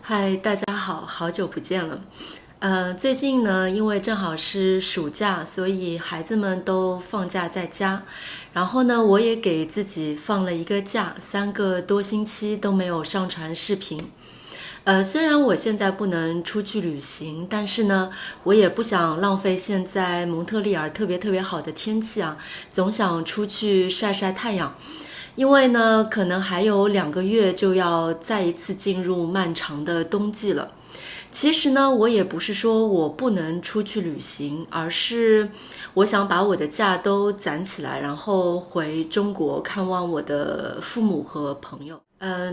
嗨，大家好，好久不见了。最近呢，因为正好是暑假，所以孩子们都放假在家。然后呢，我也给自己放了一个假，3个多星期都没有上传视频。虽然我现在不能出去旅行，但是呢，我也不想浪费现在蒙特利尔特别好的天气啊，总想出去晒晒太阳。因为呢，可能还有2个月就要再一次进入漫长的冬季了。其实呢，我也不是说我不能出去旅行，而是我想把我的假都攒起来，然后回中国看望我的父母和朋友。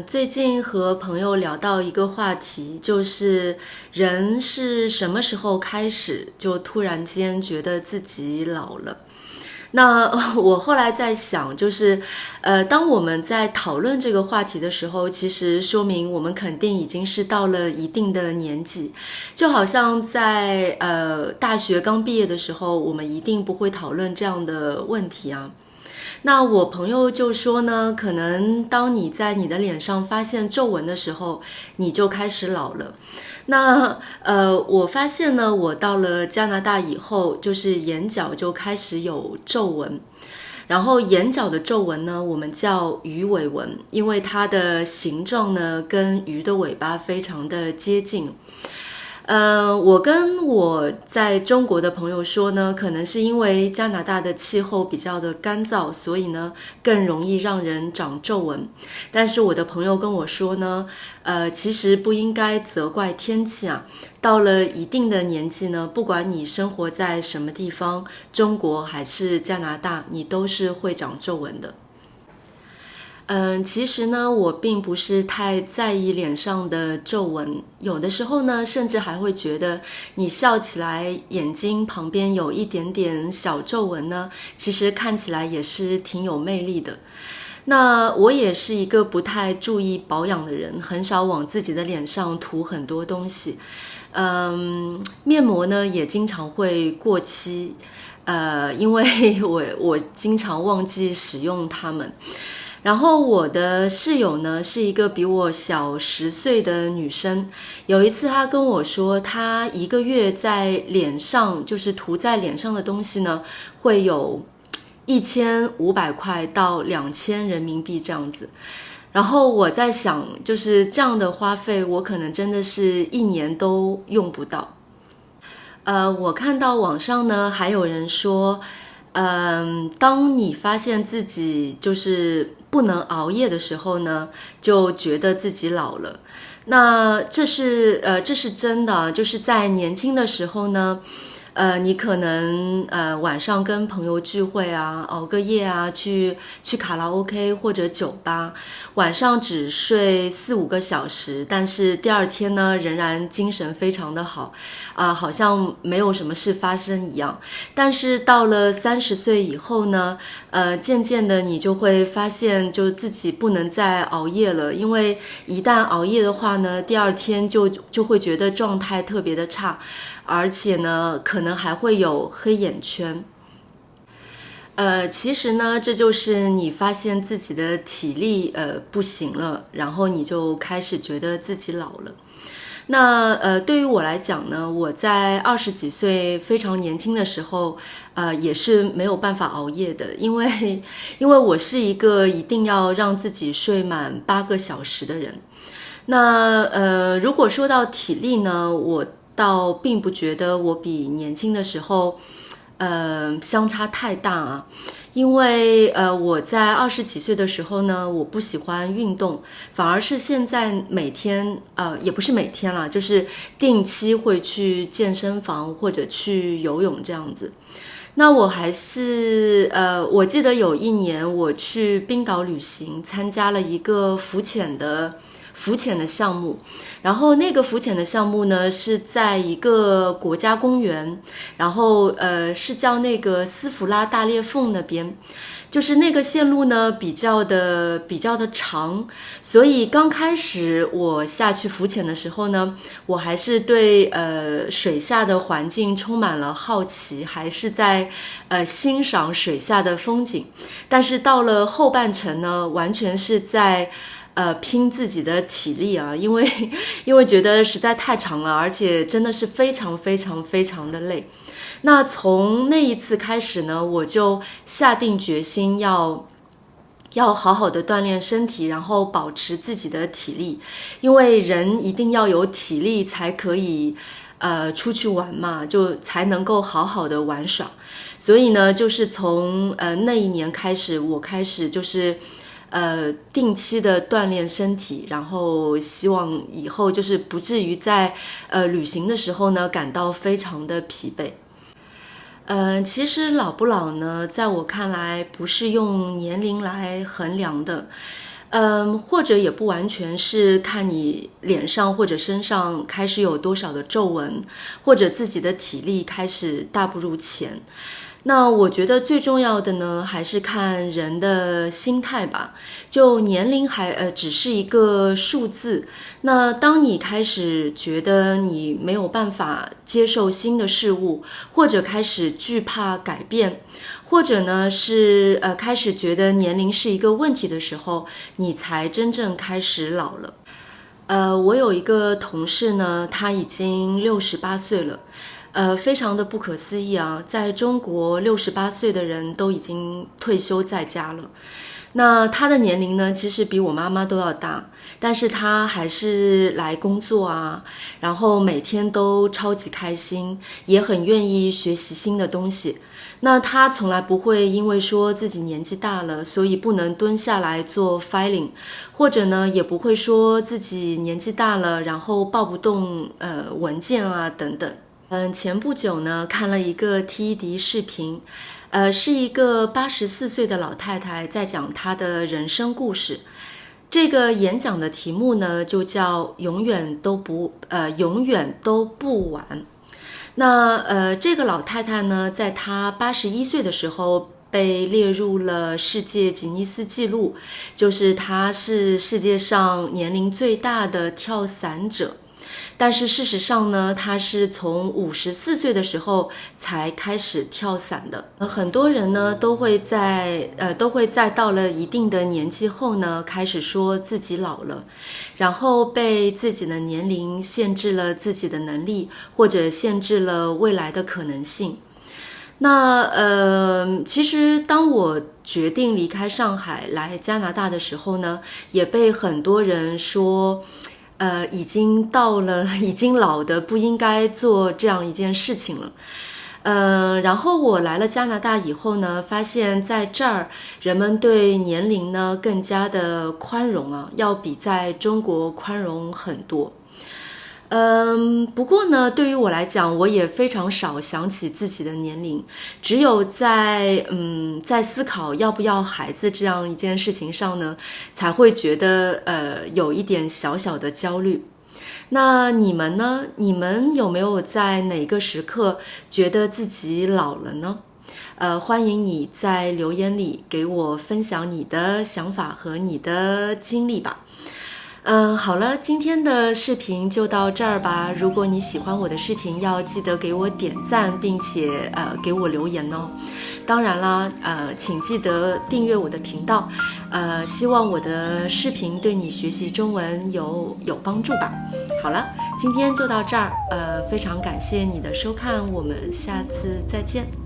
最近和朋友聊到一个话题，就是人是什么时候开始就突然间觉得自己老了。那我后来在想，当我们在讨论这个话题的时候，其实说明我们肯定已经是到了一定的年纪，就好像在大学刚毕业的时候，我们一定不会讨论这样的问题啊。那我朋友就说呢，可能当你在你的脸上发现皱纹的时候，你就开始老了。那我发现呢，我到了加拿大以后，就是眼角就开始有皱纹，然后眼角的皱纹呢，我们叫鱼尾纹，因为它的形状呢跟鱼的尾巴非常的接近。我跟我在中国的朋友说呢，可能是因为加拿大的气候比较的干燥，所以呢更容易让人长皱纹。但是我的朋友跟我说呢，其实不应该责怪天气啊。到了一定的年纪呢，不管你生活在什么地方，中国还是加拿大，你都是会长皱纹的。其实呢，我并不是太在意脸上的皱纹，有的时候呢，甚至还会觉得你笑起来眼睛旁边有一点点小皱纹呢，其实看起来也是挺有魅力的。那我也是一个不太注意保养的人，很少往自己的脸上涂很多东西。面膜呢也经常会过期，因为我经常忘记使用它们。然后我的室友呢是一个比我小10岁的女生，有一次她跟我说，她一个月在脸上就是涂在脸上的东西呢，会有1500块到2000人民币这样子。然后我在想，就是这样的花费，我可能真的是一年都用不到。我看到网上呢还有人说，当你发现自己就是不能熬夜的时候呢，就觉得自己老了。那这是真的，就是在年轻的时候呢，你可能晚上跟朋友聚会啊，熬个夜啊，去卡拉 OK 或者酒吧，晚上只睡4-5个小时，但是第二天呢，仍然精神非常的好，好像没有什么事发生一样。但是到了30岁以后呢，渐渐的你就会发现，就自己不能再熬夜了，因为一旦熬夜的话呢，第二天就会觉得状态特别的差，而且呢，可能还会有黑眼圈。其实呢，这就是你发现自己的体力不行了，然后你就开始觉得自己老了。那对于我来讲呢，我在20几岁非常年轻的时候，也是没有办法熬夜的，因为我是一个一定要让自己睡满8个小时的人。那如果说到体力呢，我倒并不觉得我比年轻的时候，相差太大啊。因为我在20几岁的时候呢，我不喜欢运动，反而是现在每天也不是每天啦，就是定期会去健身房或者去游泳这样子。那我还是我记得有一年我去冰岛旅行，参加了一个浮潜的项目，然后那个浮潜的项目呢是在一个国家公园，然后是叫那个斯弗拉大裂缝那边，就是那个线路呢比较的长，所以刚开始我下去浮潜的时候呢，我还是对水下的环境充满了好奇，还是在欣赏水下的风景，但是到了后半程呢，完全是在拼自己的体力啊，因为觉得实在太长了，而且真的是非常非常非常的累。那从那一次开始呢，我就下定决心要好好的锻炼身体，然后保持自己的体力，因为人一定要有体力才可以出去玩嘛，就才能够好好的玩耍。所以呢，就是从那一年开始，我开始就是定期的锻炼身体，然后希望以后就是不至于在旅行的时候呢感到非常的疲惫。其实老不老呢，在我看来不是用年龄来衡量的，或者也不完全是看你脸上或者身上开始有多少的皱纹，或者自己的体力开始大不如前。那我觉得最重要的呢，还是看人的心态吧。就年龄只是一个数字。那当你开始觉得你没有办法接受新的事物，或者开始惧怕改变，或者呢是开始觉得年龄是一个问题的时候，你才真正开始老了。我有一个同事呢，他已经68岁了。非常的不可思议啊，在中国68岁的人都已经退休在家了。那他的年龄呢，其实比我妈妈都要大，但是他还是来工作啊，然后每天都超级开心，也很愿意学习新的东西。那他从来不会因为说自己年纪大了，所以不能蹲下来做 filing， 或者呢，也不会说自己年纪大了，然后抱不动文件啊等等。前不久呢，看了一个 TED 视频，是一个84岁的老太太在讲她的人生故事。这个演讲的题目呢，就叫永远都不晚。那这个老太太呢，在她81岁的时候被列入了世界吉尼斯纪录，就是她是世界上年龄最大的跳伞者。但是事实上呢，他是从54岁的时候才开始跳伞的。很多人呢都会在到了一定的年纪后呢，开始说自己老了，然后被自己的年龄限制了自己的能力，或者限制了未来的可能性。那其实当我决定离开上海来加拿大的时候呢，也被很多人说已经老的不应该做这样一件事情了。然后我来了加拿大以后呢，发现在这儿人们对年龄呢更加的宽容啊，要比在中国宽容很多。不过呢，对于我来讲，我也非常少想起自己的年龄，只有在思考要不要孩子这样一件事情上呢，才会觉得有一点小小的焦虑。那你们呢？你们有没有在哪个时刻觉得自己老了呢？欢迎你在留言里给我分享你的想法和你的经历吧。好了，今天的视频就到这儿吧。如果你喜欢我的视频，要记得给我点赞，并且给我留言哦。当然啦，请记得订阅我的频道。希望我的视频对你学习中文有帮助吧。好了，今天就到这儿。非常感谢你的收看，我们下次再见。